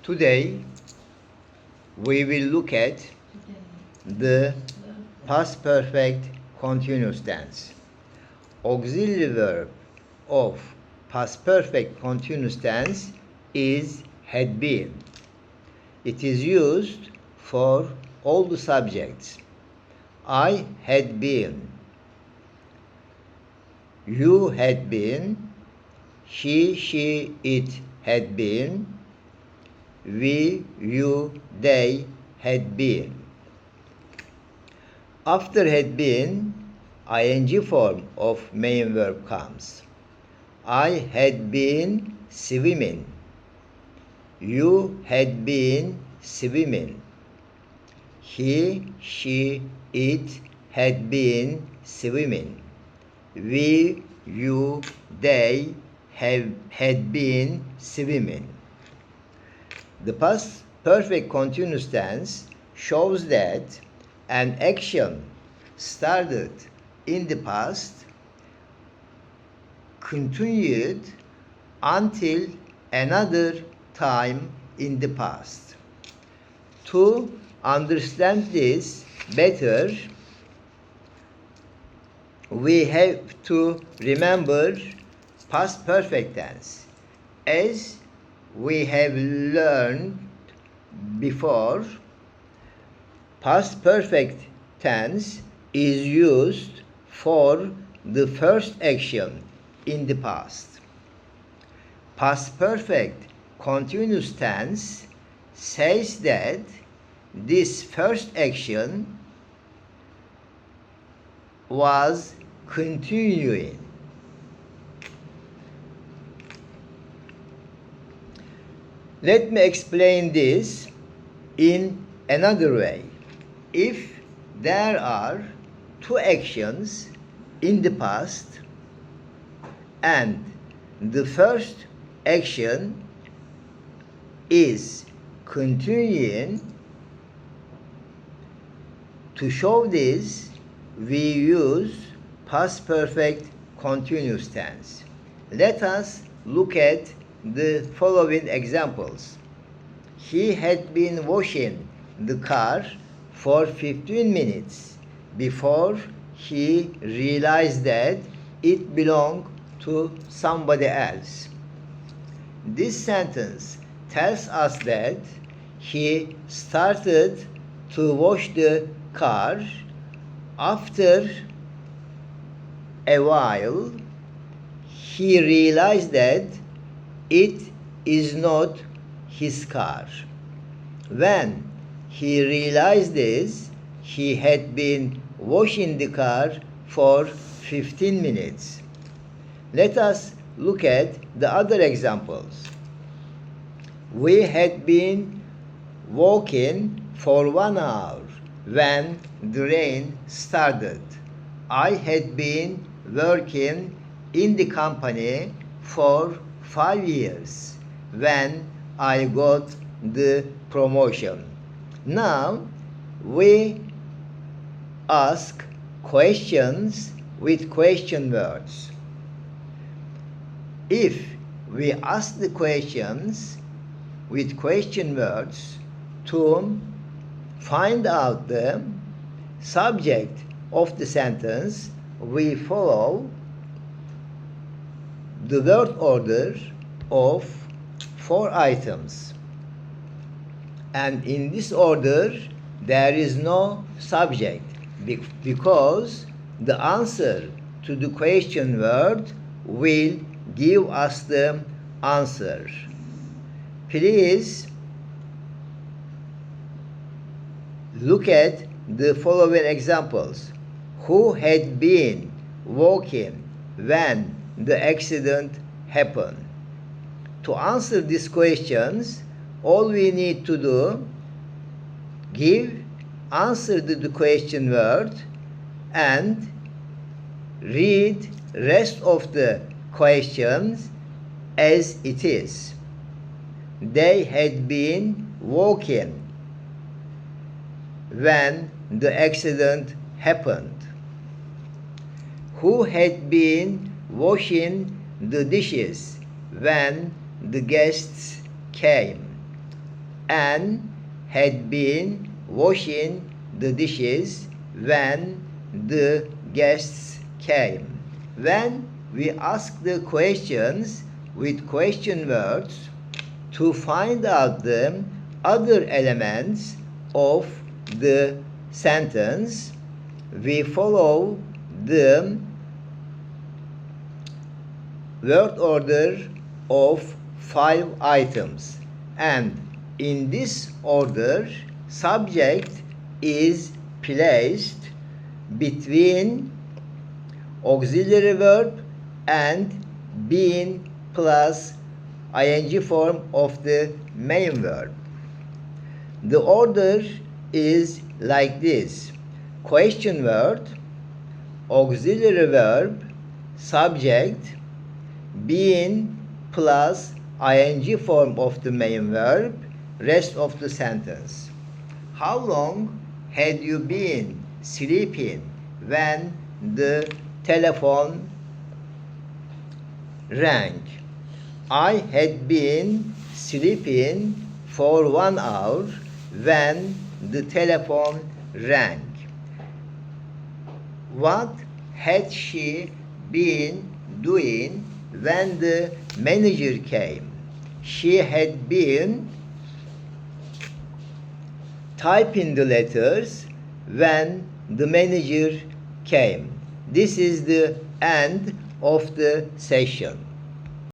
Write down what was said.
Today we will look at the past perfect continuous tense. Auxiliary verb of past perfect continuous tense is had been. It is used for all the subjects. I had been. You had been. He, she, it had been. We, you, they had been. After had been, ing form of main verb comes. I had been swimming. You had been swimming. He, she, it had been swimming. We, you, they had been swimming. The past perfect continuous tense shows that an action started in the past continued until another time in the past. To understand this better, we have to remember past perfect tense. As we have learned before, past perfect tense is used for the first action in the past. Past perfect continuous tense says that this first action was continuing. Let me explain this in another way. If there are two actions in the past and the first action is continuing, to show this, we use past perfect continuous tense. Let us look at the following examples. He had been washing the car for 15 minutes before he realized that it belonged to somebody else. This sentence tells us that he started to wash the car. After a while, he realized that it is not his car. When he realized this, he had been washing the car for 15 minutes. Let us look at the other examples. We had been walking for 1 hour when the rain started. I had been working in the company for 5 years when I got the promotion. Now we ask questions with question words. If we ask the questions with question words to find out the subject of the sentence, we follow the word order of 4 items. And in this order, there is no subject because the answer to the question word will give us the answer. Please look at the following examples. Who had been walking when the accident happened? To answer these questions, all we need to do, answer the question word and read rest of the questions as it is. They had been walking when the accident happened. Who had been washing the dishes when the guests came? Anne had been washing the dishes when the guests came. When we ask the questions with question words to find out the other elements of the sentence, we follow the word order of 5 items, and in this order subject is placed between auxiliary verb and been plus ing form of the main verb. The order is like this: question word, auxiliary verb, subject, been plus ing form of the main verb, rest of the sentence. How long had you been sleeping when the telephone rang? I had been sleeping for 1 hour when the telephone rang. What had she been doing when the manager came? She had been typing the letters when the manager came. This is the end of the session.